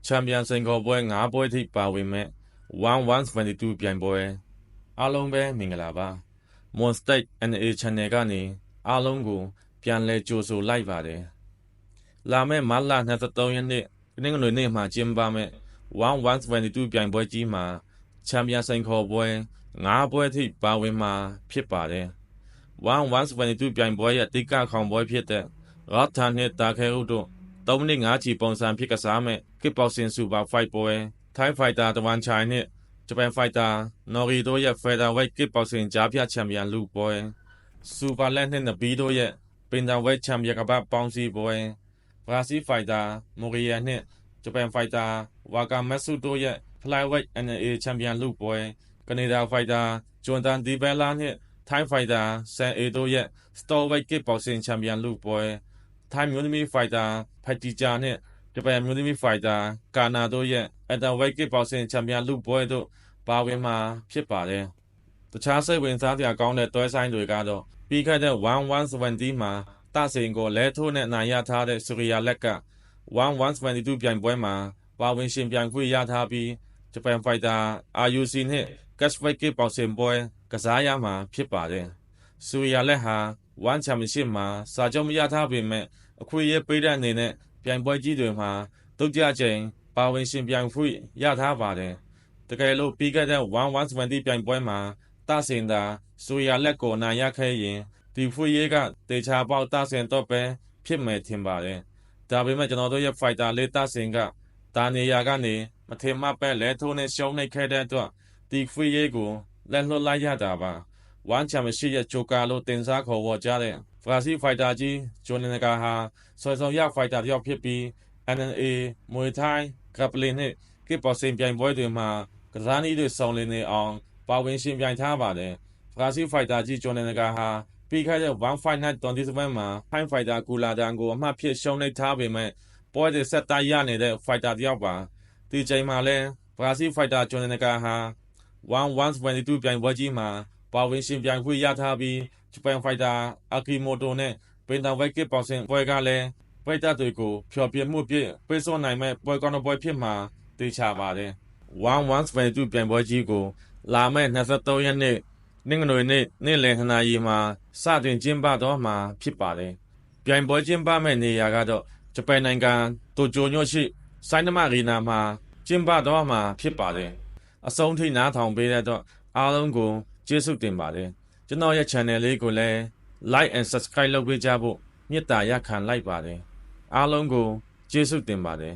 ချန်ပီယံစိန်ခေါ်ပွဲ9ပွဲထိပါဝင်မဲ့1-1-22ပြိုင်ပွဲအားလုံးပဲမင်္ဂလာပါ Monstate NA Channel ကနေအားလုံးကိုပြန်လဲကြိုဆိုလိုက်ပါတယ်လာမယ့်မတ်လ23ရက်နေ့တနင်္ဂနွေနေ့မှာကျင်းပမဲ့1-1-22ပြိုင်ပွဲကြီးမှာချန်ပီယံစိန်ခေါ်ပွဲ9ပွဲထိပါဝင်မှာဖြစ်ပါတယ်1-1-22ပြိုင်ပွဲရဲ့အဓိကခေါင်ပွဲဖြစ်တဲ့ရော့ထာနဲ့တာခဲဦးတို့3မိနစ်5ချီပုံစံဖြစ်ကစားမဲ့ကစ်ဘောက်ဆင်စူပါဖိုက်ပွဲထိုင်းဖိုက်တာတဝန်ချိုင်နဲ့ဂျပန်ဖိုက်တာနော်ရီတို့ရဲ့ဖက်ဒါဝိတ်ကစ်ဘောက်ဆင်ကြားဖြတ်ချန်ပီယံလူပွဲစူပါလက်နဲ့နဘီတို့ရဲ့ပင်တာဝိတ်ချန်ပီယံကပတ်ပေါင်းစည်းပွဲဘရာဇီးဖိုက်တာမိုရီယာနဲ့ဂျပန်ဖိုက်တာဝါကာမက်ဆုတို့ရဲ့ဖလိုက်ဝိတ် NA ချန်ပီယံလူပွဲကနေဒါဖိုက်တာဂျွန်တန်ဒီဘဲလာနဲ့ထိုင်းဖိုက်တာဆန်အေတို့ရဲ့စတော်ဝိတ်ကစ်ဘောက်ဆင်ချန်ပီယံလူပွဲထိုင်းမျိုးသမီးဖိုက်တာဖက်တီဂျာနဲ့ဂျပန်မျိုးသမီးဖိုက်တာကာနာတို့ရဲ့အတဝိတ်ကစ်ဘောက်ဆင်ချန်ပီယံလူပွဲတို့ပါဝင်မှာဖြစ်ပါတယ်။တခြားစိတ်ဝင်စားစရာကောင်းတဲ့တွဲဆိုင်တွေကတော့ပြီးခဲ့တဲ့1-1-20မှာတဆင်ကိုလဲထိုးနဲ့နိုင်ရထားတဲ့စူရီယာလက်က1-1-22ပြိုင်ပွဲမှာပါဝင်ရှင်ပြိုင်ခွင့်ရထားပြီးဂျပန်ဖိုက်တာ RUC နဲ့ကက်ရှ်ဝိတ်ကစ်ဘောက်ဆင်ပွဲကစားရမှာဖြစ်ပါတယ်။စူရီယာလက်ဟာ1 Championship မှာစာချုပ်မရထားပေမဲ့အခွင့်အရေးပေးတဲ့အနေနဲ့ပြိုင်ပွဲကြီးတွေမှာတုတ်ကြချိန်ပါဝင်ရှင်ပြိုင်ခွင့်ရထားပါတယ်။တကယ်လို့ပြီးခဲ့တဲ့1-1-20ပြိုင်ပွဲမှာတဆင်တာစူရီယာလက်ကိုနိုင်ရခဲ့ရင်ဒီဖွေရေးကတေချာပေါက်တဆင်တော့ပဲဖြစ်မယ်ထင်ပါတယ်။ဒါပေမဲ့ကျွန်တော်တို့ရဲ့ဖိုက်တာလေးတဆင်ကဒါနေရာကနေမထင်မှတ်ပဲလဲထိုးနဲ့ရှုံးနေခဲ့တဲ့အတွက်ဒီဖွေရေးကိုလက်လွတ်လိုက်ရတာပါ1 Championship ရဲ့ဂျိုကာလို့တင်စားခေါ်ဝေါ်ကြတဲ့ဘရာဇီးဖိုက်တာကြီးဂျွန်နဂါဟာဆွဲဆောင်ရဖိုက်တာတယောက်ဖြစ်ပြီး NA မွေထိုင်းကပ်ပလင်နဲ့ကစ်ဘောက်ဆင်ပြိုင်ပွဲတွေမှာကစားနည်းတွေဆောင်လင်းနေအောင်ပါဝင်ရှင်ပြိုင်ထားပါတယ်ဘရာဇီးဖိုက်တာကြီးဂျွန်နဂါဟာပြီးခဲ့တဲ့1 Fight Night 27မှာဖိုင်ဖိုက်တာကူလာဒန်ကိုအမှတ်ဖြစ်ရှုံးနေထားပေမဲ့ပွဲတွေဆက်တိုက်ရနေတဲ့ဖိုက်တာတယောက်ပါဒီချိန်မှာလဲဘရာဇီးဖိုက်တာဂျွန်နဂါဟာ1-1-22ပြိုင်ပွဲကြီးမှာပါဝင်ရှင်ပြိုင်ခွင့်ရထားပြီးဂျပန်ဖိုက်တာအာကီမိုတိုနဲ့ပင်တာဝိတ်ကစ်ဘောက်ဆင်ပွဲကလည်းပိတ်သက်တွေကိုဖျော်ပြမှုပြည့်ပေးစွန်နိုင်မဲ့ပွဲကောင်းပွဲဖြစ်မှာသိချပါတယ်1-1-22ပြိုင်ပွဲကြီးကိုလာမယ့်23ရက်နေ့နေ့ငွေနေ့လယ်2နာရီမှာစတင်ကျင်းပတော့မှာဖြစ်ပါတယ်ပြိုင်ပွဲကျင်းပမဲ့နေရာကတော့ဂျပန်နိုင်ငံတိုကျိုမြို့ရှိဆိုင်းနမရီနာမှာကျင်းပတော့မှာဖြစ်ပါတယ်အဆုံးထိနားထောင်ပေးတဲ့အတွက်အားလုံးကိုကျေးဇူးတင်ပါတယ်ကျွန်တော်ရဲ့ channel လေးကိုလည်း like and subscribe လုပ်ပေးကြဖို့မေတ္တာရပ်ခံလိုက်ပါတယ်အားလုံးကိုကျေးဇူးတင်ပါတယ်